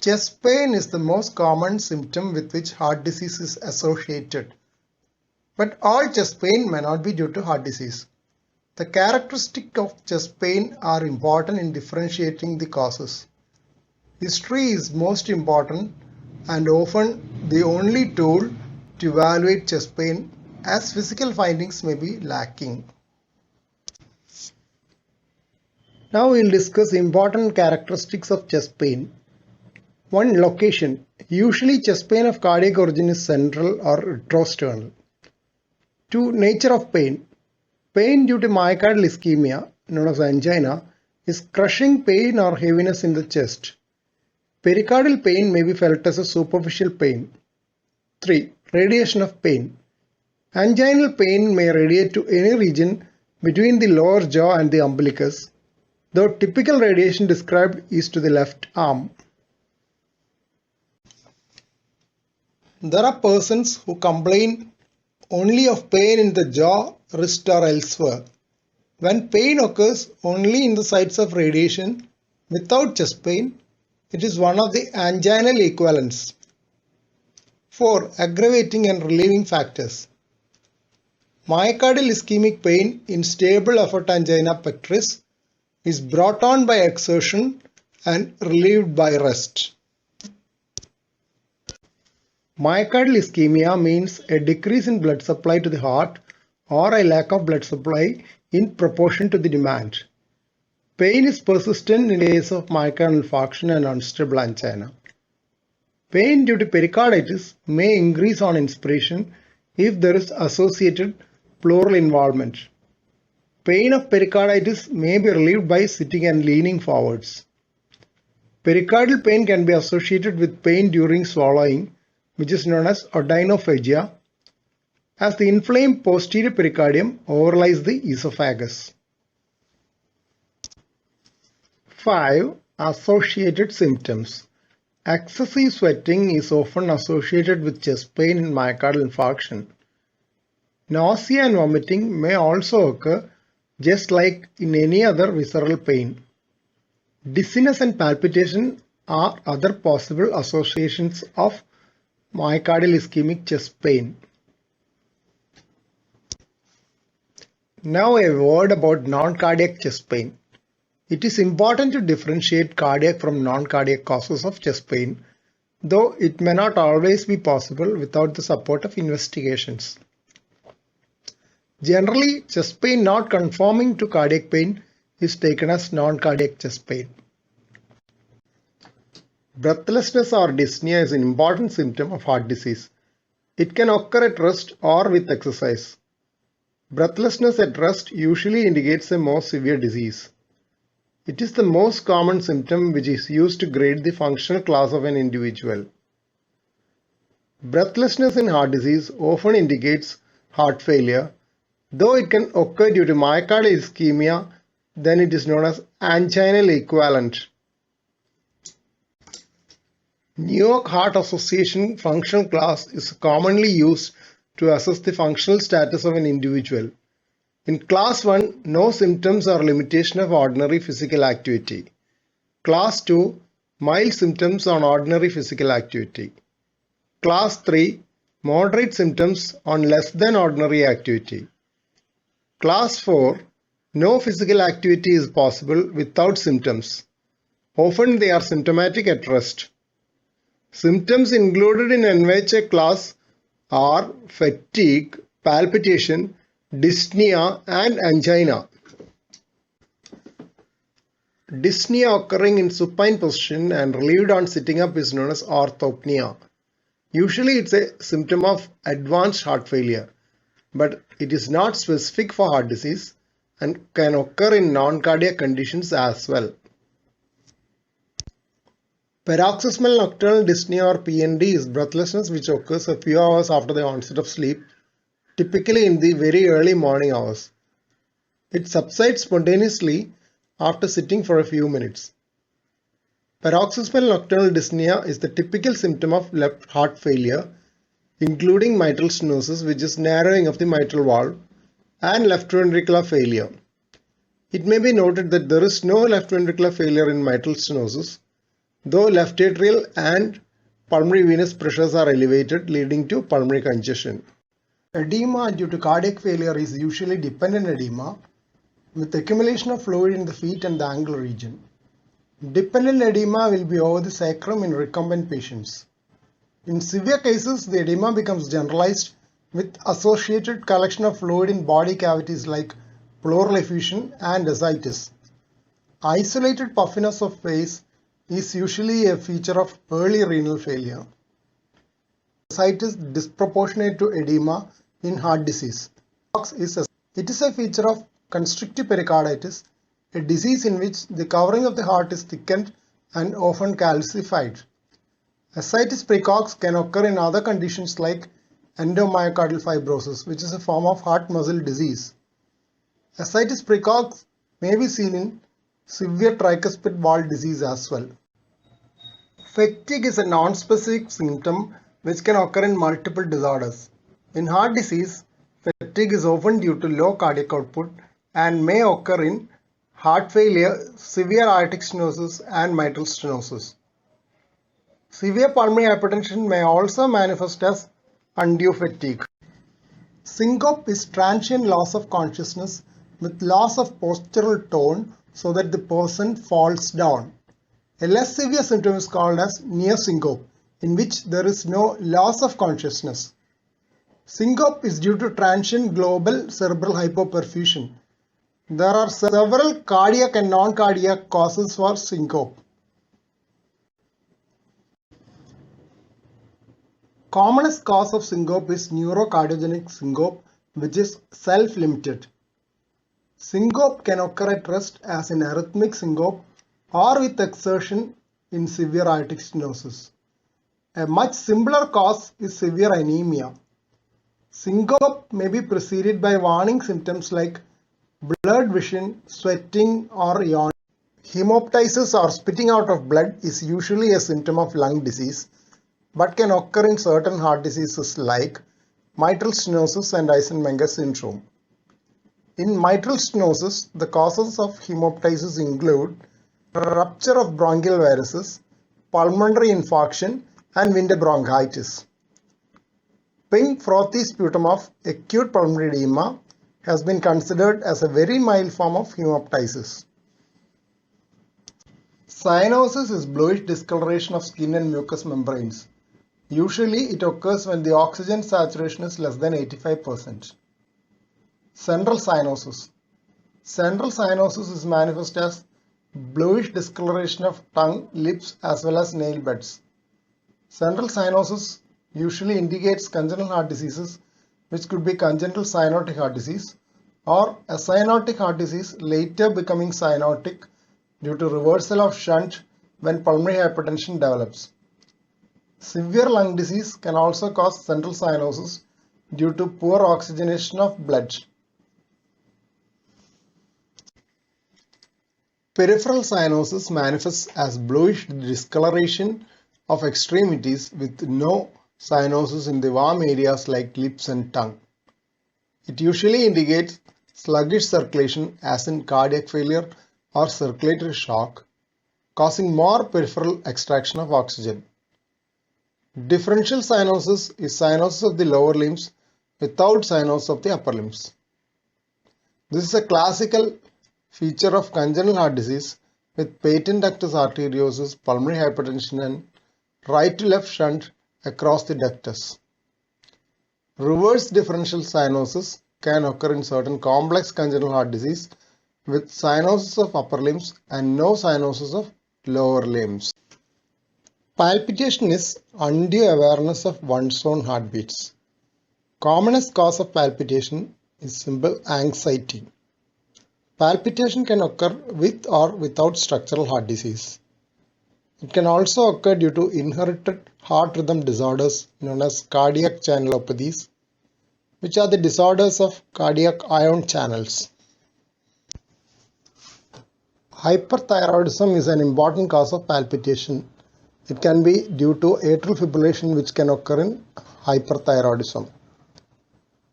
Chest pain is the most common symptom with which heart disease is associated. But all chest pain may not be due to heart disease. The characteristics of chest pain are important in differentiating the causes. History is most important and often the only tool to evaluate chest pain, as physical findings may be lacking. Now we will discuss important characteristics of chest pain. 1. Location. Usually chest pain of cardiac origin is central or retrosternal. 2. Nature of pain. Pain due to myocardial ischemia, known as angina, is crushing pain or heaviness in the chest. Pericardial pain may be felt as a superficial pain. 3. Radiation of pain. Anginal pain may radiate to any region between the lower jaw and the umbilicus, though typical radiation described is to the left arm. There are persons who complain only of pain in the jaw, wrist or elsewhere. When pain occurs only in the sites of radiation without chest pain, it is one of the anginal equivalents. 4. Aggravating and relieving factors. Myocardial ischemic pain in stable effort angina pectoris is brought on by exertion and relieved by rest. Myocardial ischemia means a decrease in blood supply to the heart or a lack of blood supply in proportion to the demand. Pain is persistent in case of myocardial infarction and unstable angina. Pain due to pericarditis may increase on inspiration if there is associated pleural involvement. Pain of pericarditis may be relieved by sitting and leaning forwards. Pericardial pain can be associated with pain during swallowing, which is known as odynophagia, as the inflamed posterior pericardium overlies the esophagus. 5. Associated symptoms. Excessive sweating is often associated with chest pain in myocardial infarction. Nausea and vomiting may also occur, just like in any other visceral pain. Dizziness and palpitation are other possible associations of myocardial ischemic chest pain. Now a word about non-cardiac chest pain. It is important to differentiate cardiac from non-cardiac causes of chest pain, though it may not always be possible without the support of investigations. Generally, chest pain not conforming to cardiac pain is taken as non-cardiac chest pain. Breathlessness or dyspnea is an important symptom of heart disease. It can occur at rest or with exercise. Breathlessness at rest usually indicates a more severe disease. It is the most common symptom which is used to grade the functional class of an individual. Breathlessness in heart disease often indicates heart failure, though it can occur due to myocardial ischemia, then it is known as anginal equivalent. New York Heart Association functional class is commonly used to assess the functional status of an individual. In Class 1, no symptoms or limitation of ordinary physical activity. Class 2, mild symptoms on ordinary physical activity. Class 3, moderate symptoms on less than ordinary activity. Class 4, no physical activity is possible without symptoms. Often they are symptomatic at rest. Symptoms included in NYHA class are fatigue, palpitation, dyspnea and angina. Dyspnea occurring in supine position and relieved on sitting up is known as orthopnea. Usually it's a symptom of advanced heart failure, but it is not specific for heart disease and can occur in non-cardiac conditions as well. Paroxysmal nocturnal dyspnea or PND is breathlessness which occurs a few hours after the onset of sleep, typically in the very early morning hours. It subsides spontaneously after sitting for a few minutes. Paroxysmal nocturnal dyspnea is the typical symptom of left heart failure, including mitral stenosis, which is narrowing of the mitral valve, and left ventricular failure. It may be noted that there is no left ventricular failure in mitral stenosis, though left atrial and pulmonary venous pressures are elevated, leading to pulmonary congestion. Edema due to cardiac failure is usually dependent edema with accumulation of fluid in the feet and the ankle region. Dependent edema will be over the sacrum in recumbent patients. In severe cases, the edema becomes generalized with associated collection of fluid in body cavities like pleural effusion and ascites. Isolated puffiness of face is usually a feature of early renal failure. Ascites disproportionate to edema in heart disease. It is a feature of constrictive pericarditis, a disease in which the covering of the heart is thickened and often calcified. Ascites precox can occur in other conditions like endomyocardial fibrosis, which is a form of heart muscle disease. Ascites precox may be seen in severe tricuspid valve disease as well. Fatigue is a non-specific symptom which can occur in multiple disorders. In heart disease, fatigue is often due to low cardiac output and may occur in heart failure, severe aortic stenosis, and mitral stenosis. Severe pulmonary hypertension may also manifest as undue fatigue. Syncope is transient loss of consciousness with loss of postural tone so that the person falls down. A less severe symptom is called as near syncope, in which there is no loss of consciousness. Syncope is due to transient global cerebral hypoperfusion. There are several cardiac and non-cardiac causes for syncope. Commonest cause of syncope is neurocardiogenic syncope, which is self-limited. Syncope can occur at rest as in arrhythmic syncope or with exertion in severe aortic stenosis. A much simpler cause is severe anemia. Syncope may be preceded by warning symptoms like blurred vision, sweating, or yawning. Hemoptysis or spitting out of blood is usually a symptom of lung disease, but can occur in certain heart diseases like mitral stenosis and Eisenmenger syndrome. In mitral stenosis, the causes of hemoptysis include rupture of bronchial varices, pulmonary infarction, and winter bronchitis. Pink frothy sputum of acute pulmonary edema has been considered as a very mild form of hemoptysis. Cyanosis is bluish discoloration of skin and mucous membranes. Usually it occurs when the oxygen saturation is less than 85%. Central cyanosis. Central cyanosis is manifest as bluish discoloration of tongue, lips as well as nail beds. Central cyanosis usually indicates congenital heart diseases, which could be congenital cyanotic heart disease or a cyanotic heart disease later becoming cyanotic due to reversal of shunt when pulmonary hypertension develops. Severe lung disease can also cause central cyanosis due to poor oxygenation of blood. Peripheral cyanosis manifests as bluish discoloration of extremities with no cyanosis in the warm areas like lips and tongue. It usually indicates sluggish circulation as in cardiac failure or circulatory shock, causing more peripheral extraction of oxygen. Differential cyanosis is cyanosis of the lower limbs without cyanosis of the upper limbs. This is a classical feature of congenital heart disease with patent ductus arteriosus, pulmonary hypertension, and right to left shunt across the ductus. Reverse differential cyanosis can occur in certain complex congenital heart disease with cyanosis of upper limbs and no cyanosis of lower limbs. Palpitation is undue awareness of one's own heartbeats. Commonest cause of palpitation is simple anxiety. Palpitation can occur with or without structural heart disease. It can also occur due to inherited heart rhythm disorders known as cardiac channelopathies, which are the disorders of cardiac ion channels. Hyperthyroidism is an important cause of palpitation. It can be due to atrial fibrillation, which can occur in hyperthyroidism.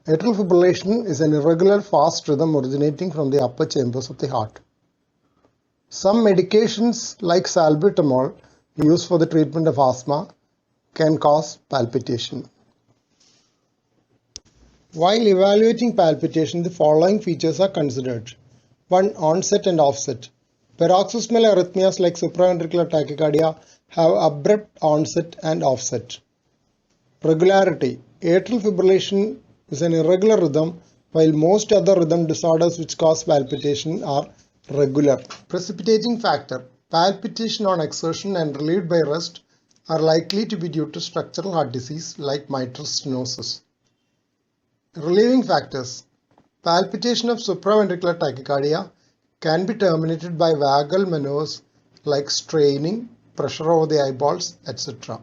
Atrial fibrillation is an irregular fast rhythm originating from the upper chambers of the heart. Some medications like salbutamol used for the treatment of asthma can cause palpitation. While evaluating palpitation, the following features are considered. 1. Onset and offset. Paroxysmal arrhythmias like supraventricular tachycardia have abrupt onset and offset. Regularity. Atrial fibrillation is an irregular rhythm, while most other rhythm disorders which cause palpitation are regular. Precipitating factor. Palpitation on exertion and relieved by rest are likely to be due to structural heart disease like mitral stenosis. Relieving factors. Palpitation of supraventricular tachycardia can be terminated by vagal maneuvers like straining, pressure over the eyeballs, etc.